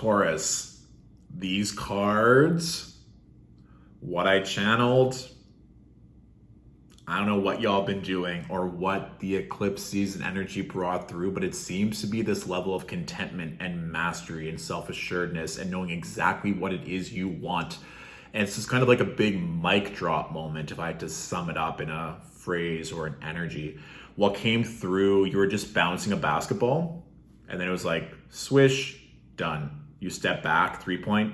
Taurus, these cards, what I channeled, I don't know what y'all been doing or what the eclipse season energy brought through, but it seems to be this level of contentment and mastery and self-assuredness and knowing exactly what it is you want. And it's just kind of like a big mic drop moment, if I had to sum it up in a phrase or an energy. What came through, you were just bouncing a basketball, and then it was like, swish, done. You step back, 3-point,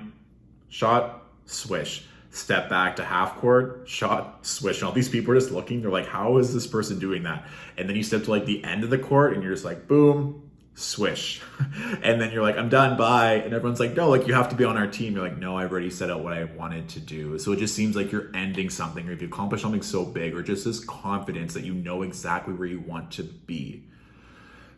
shot, swish. Step back to half court, shot, swish. And all these people are just looking, they're like, how is this person doing that? And then you step to like the end of the court and you're just like, boom, swish. And then you're like, I'm done, bye. And everyone's like, no, like you have to be on our team. You're like, no, I've already set out what I wanted to do. So it just seems like you're ending something, or if you accomplish something so big, or just this confidence that you know exactly where you want to be.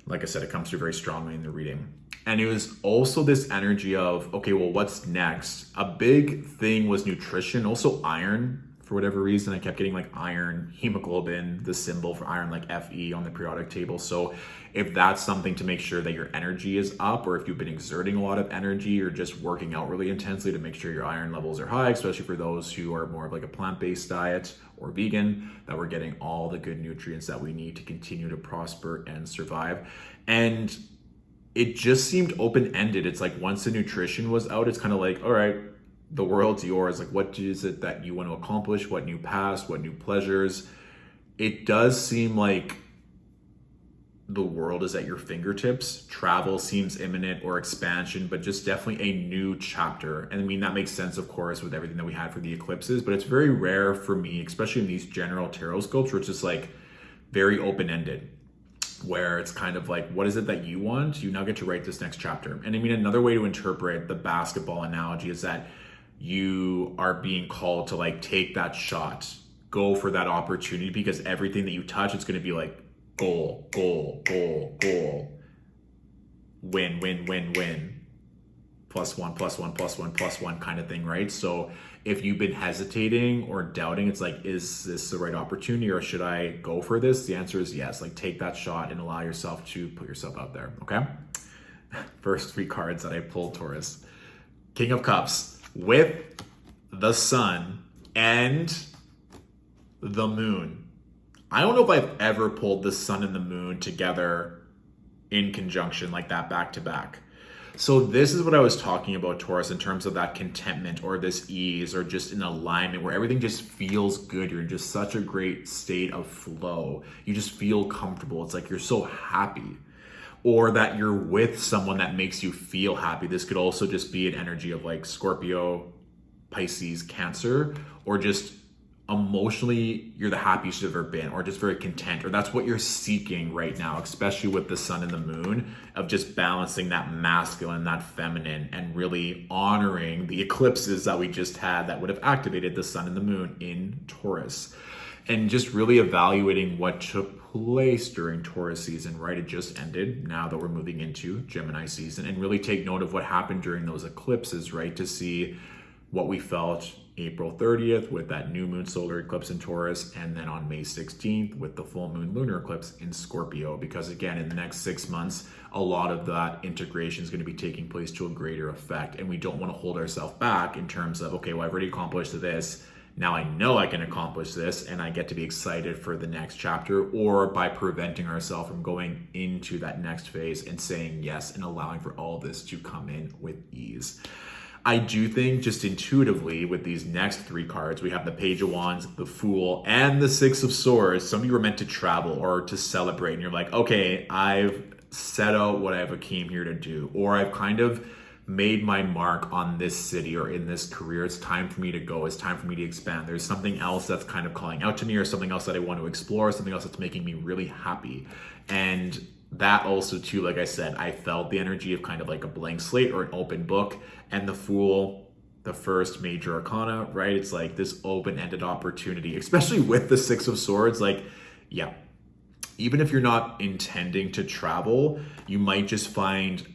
Like I said, it comes through very strongly in the reading. And it was also this energy of, okay, well, what's next? A big thing was nutrition, also iron. For whatever reason, I kept getting like iron, hemoglobin, the symbol for iron, like Fe on the periodic table. So if that's something to make sure that your energy is up, or if you've been exerting a lot of energy or just working out really intensely to make sure your iron levels are high, especially for those who are more of like a plant-based diet or vegan, that we're getting all the good nutrients that we need to continue to prosper and survive. And it just seemed open-ended. It's like once the nutrition was out, it's kind of like, all right, the world's yours. Like, what is it that you want to accomplish? What new paths, what new pleasures? It does seem like the world is at your fingertips. Travel seems imminent, or expansion, but just definitely a new chapter. And I mean, that makes sense, of course, with everything that we had for the eclipses, but it's very rare for me, especially in these general tarot scopes, where it's just like very open-ended, where it's kind of like, what is it that you want? You now get to write this next chapter. And I mean, another way to interpret the basketball analogy is that you are being called to like take that shot, go for that opportunity, because everything that you touch, it's going to be like goal, goal, goal, goal, win, win, win, win, +1, +1, +1, +1 kind of thing, right? So if you've been hesitating or doubting, it's like, is this the right opportunity, or should I go for this? The answer is yes. Like, take that shot and allow yourself to put yourself out there, okay? First 3 cards that I pulled, Taurus. King of Cups with the Sun and the Moon. I don't know if I've ever pulled the Sun and the Moon together in conjunction like that, back to back. So this is what I was talking about, Taurus, in terms of that contentment or this ease or just an alignment where everything just feels good. You're in just such a great state of flow. You just feel comfortable. It's like you're so happy. Or that you're with someone that makes you feel happy. This could also just be an energy of like Scorpio, Pisces, Cancer, or just emotionally you're the happiest you've ever been, or just very content, or that's what you're seeking right now, especially with the Sun and the Moon, of just balancing that masculine, that feminine, and really honoring the eclipses that we just had that would have activated the Sun and the Moon in Taurus. And just really evaluating what took place during Taurus season, right? It just ended. Now that we're moving into Gemini season, and really take note of what happened during those eclipses, right? To see what we felt April 30th with that new moon solar eclipse in Taurus, and then on May 16th with the full moon lunar eclipse in Scorpio. Because again, in the next 6 months, a lot of that integration is going to be taking place to a greater effect. And we don't want to hold ourselves back in terms of, okay, well, I've already accomplished this. Now I know I can accomplish this, and I get to be excited for the next chapter, or by preventing ourselves from going into that next phase and saying yes and allowing for all this to come in with ease. I do think just intuitively with these next 3 cards, we have the Page of Wands, the Fool, and the Six of Swords. Some of you were meant to travel or to celebrate, and you're like, okay, I've set out what I came here to do, or I've kind of made my mark on this city or in this career. It's time for me to go. It's time for me to expand. There's something else that's kind of calling out to me, or something else that I want to explore, something else that's making me really happy. And that also too, like I said, I felt the energy of kind of like a blank slate or an open book. And the Fool, the first major arcana, right? It's like this open-ended opportunity, especially with the Six of Swords. Like, yeah, even if you're not intending to travel, you might just find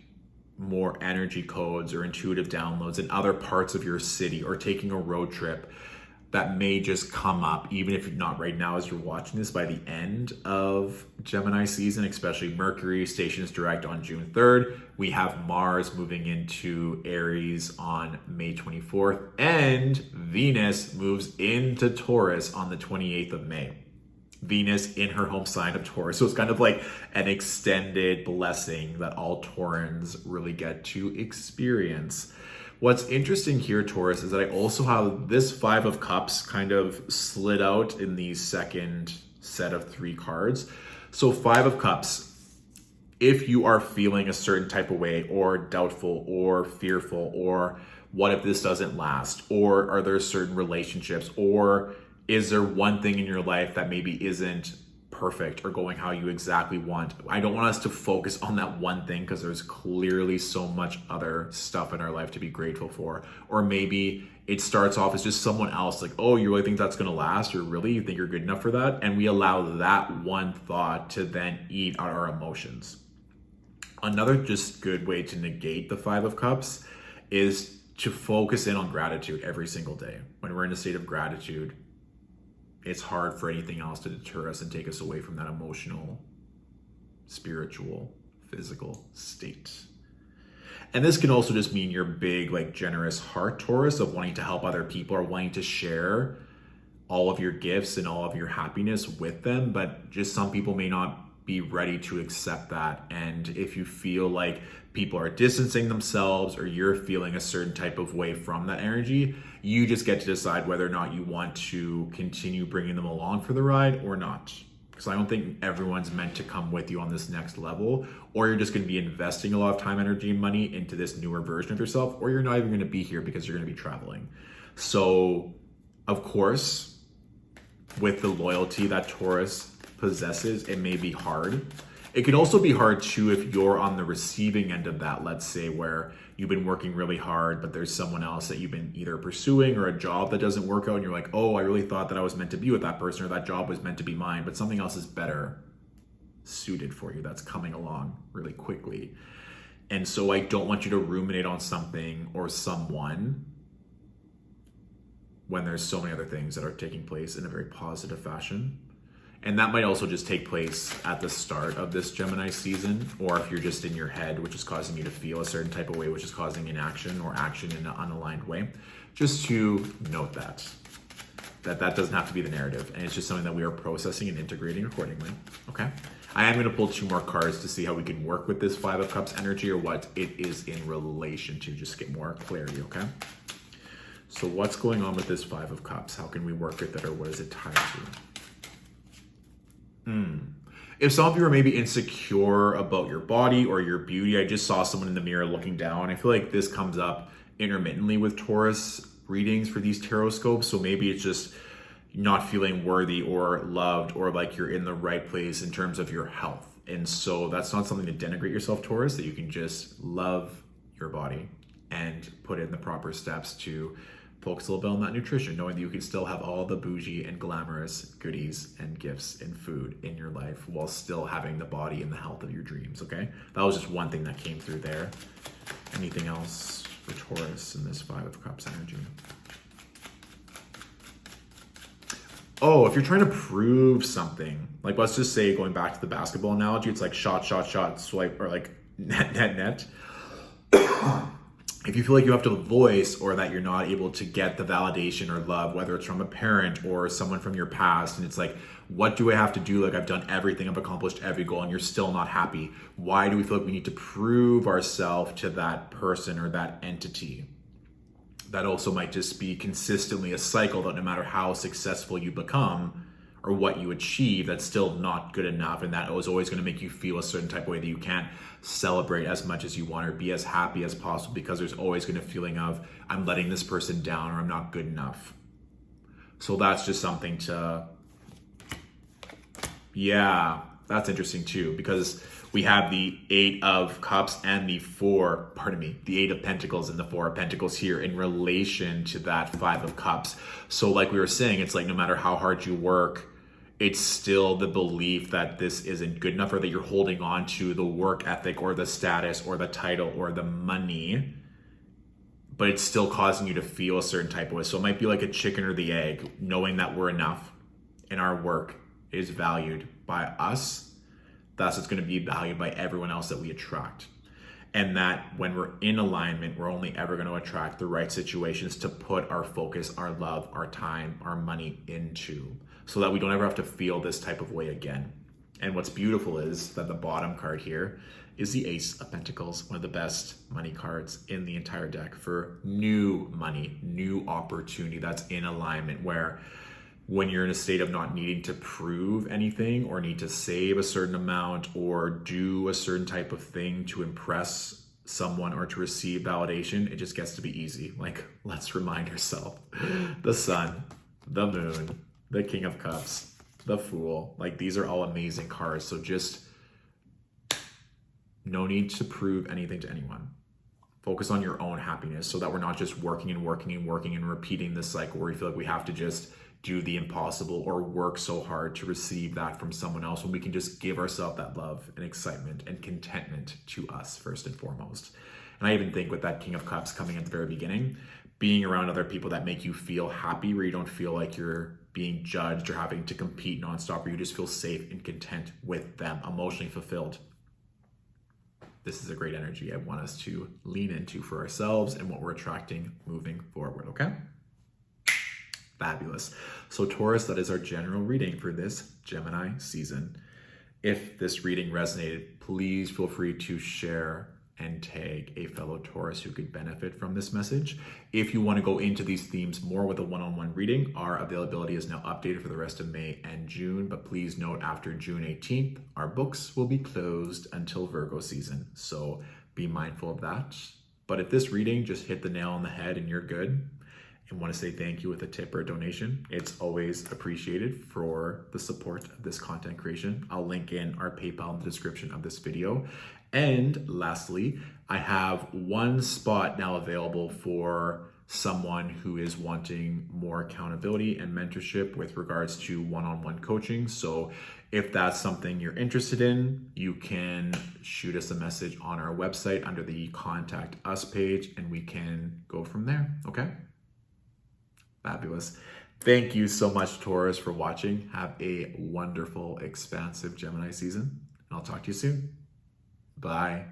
more energy codes or intuitive downloads in other parts of your city, or taking a road trip. that may just come up, even if not right now as you're watching this, by the end of Gemini season, especially Mercury stations direct on June 3rd. We have Mars moving into Aries on May 24th, and Venus moves into Taurus on the 28th of May. Venus in her home sign of Taurus. So it's kind of like an extended blessing that all Taurans really get to experience. What's interesting here, Taurus, is that I also have this Five of Cups kind of slid out in the second set of 3 cards. So Five of Cups, if you are feeling a certain type of way, or doubtful or fearful, or what if this doesn't last, or are there certain relationships, or is there one thing in your life that maybe isn't perfect or going how you exactly want? I don't want us to focus on that one thing, because there's clearly so much other stuff in our life to be grateful for. Or maybe it starts off as just someone else, like, oh, you really think that's going to last? Or really, you think you're good enough for that? And we allow that one thought to then eat at our emotions. Another just good way to negate the Five of Cups is to focus in on gratitude every single day. When we're in a state of gratitude, it's hard for anything else to deter us and take us away from that emotional, spiritual, physical state. And this can also just mean your big, like, generous heart, Taurus, of wanting to help other people or wanting to share all of your gifts and all of your happiness with them. But just some people may not be ready to accept that. And if you feel like people are distancing themselves, or you're feeling a certain type of way from that energy, you just get to decide whether or not you want to continue bringing them along for the ride or not. Because I don't think everyone's meant to come with you on this next level, or you're just going to be investing a lot of time, energy, and money into this newer version of yourself, or you're not even going to be here because you're going to be traveling. So, of course, with the loyalty that Taurus possesses, it may be hard. It can also be hard too if you're on the receiving end of that, let's say, where you've been working really hard, but there's someone else that you've been either pursuing, or a job that doesn't work out, and you're like, oh, I really thought that I was meant to be with that person, or that job was meant to be mine, but something else is better suited for you that's coming along really quickly. And so I don't want you to ruminate on something or someone when there's so many other things that are taking place in a very positive fashion. And that might also just take place at the start of this Gemini season, or if you're just in your head, which is causing you to feel a certain type of way, which is causing inaction or action in an unaligned way. Just to note that doesn't have to be the narrative, and it's just something that we are processing and integrating accordingly, okay? I am going to pull 2 more cards to see how we can work with this Five of Cups energy, or what it is in relation to, just to get more clarity, okay? So what's going on with this Five of Cups? How can we work with it, or what is it tied to? If some of you are maybe insecure about your body or your beauty, I just saw someone in the mirror looking down. I feel like this comes up intermittently with Taurus readings for these Tarotscopes. So maybe it's just not feeling worthy or loved, or like you're in the right place in terms of your health. And so that's not something to denigrate yourself, Taurus, that you can just love your body and put in the proper steps to focus a little bit on that nutrition, knowing that you can still have all the bougie and glamorous goodies and gifts and food in your life while still having the body and the health of your dreams, okay? That was just one thing that came through there. Anything else for Taurus in this Five of Cups energy? Oh, if you're trying to prove something, like let's just say, going back to the basketball analogy, it's like shot, swipe, or like net. If you feel like you have to voice, or that you're not able to get the validation or love, whether it's from a parent or someone from your past, and it's like, what do I have to do? Like, I've done everything, I've accomplished every goal, and you're still not happy. Why do we feel like we need to prove ourselves to that person or that entity? That also might just be consistently a cycle that no matter how successful you become or what you achieve, that's still not good enough. And that is always going to make you feel a certain type of way that you can't celebrate as much as you want or be as happy as possible, because there's always going to be a feeling of, I'm letting this person down, or I'm not good enough. So that's just something to, yeah, that's interesting too, because we have the Eight of Cups and the Eight of Pentacles and the Four of Pentacles here in relation to that Five of Cups. So like we were saying, it's like no matter how hard you work, it's still the belief that this isn't good enough, or that you're holding on to the work ethic or the status or the title or the money but it's still causing you to feel a certain type of way. So it might be like a chicken or the egg, knowing that we're enough and our work is valued by us. That's what's going to be valued by everyone else that we attract. And that when we're in alignment, we're only ever going to attract the right situations to put our focus, our love, our time, our money into, so that we don't ever have to feel this type of way again. And what's beautiful is that the bottom card here is the Ace of Pentacles, one of the best money cards in the entire deck for new money, new opportunity that's in alignment, where when you're in a state of not needing to prove anything or need to save a certain amount or do a certain type of thing to impress someone or to receive validation, it just gets to be easy. Like, let's remind ourselves, the Sun, the Moon, the King of Cups, the Fool, like these are all amazing cards. So just no need to prove anything to anyone. Focus on your own happiness so that we're not just working and repeating this cycle where we feel like we have to just do the impossible or work so hard to receive that from someone else, when we can just give ourselves that love and excitement and contentment to us first and foremost. And I even think with that King of Cups coming at the very beginning, being around other people that make you feel happy, where you don't feel like you're being judged or having to compete nonstop, where you just feel safe and content with them, emotionally fulfilled. This is a great energy I want us to lean into for ourselves and what we're attracting moving forward, okay? Fabulous. So Taurus, that is our general reading for this Gemini season. If this reading resonated, please feel free to share and tag a fellow Taurus who could benefit from this message. If you want to go into these themes more with a one-on-one reading, our availability is now updated for the rest of May and June, but please note after June 18th, our books will be closed until Virgo season. So be mindful of that. But if this reading just hit the nail on the head and you're good, and want to say thank you with a tip or a donation, it's always appreciated for the support of this content creation. I'll link in our PayPal in the description of this video. And lastly, I have one spot now available for someone who is wanting more accountability and mentorship with regards to one-on-one coaching. So if that's something you're interested in, you can shoot us a message on our website under the Contact Us page, and we can go from there, okay? Fabulous. Thank you so much, Taurus, for watching. Have a wonderful, expansive Gemini season, and I'll talk to you soon. Bye.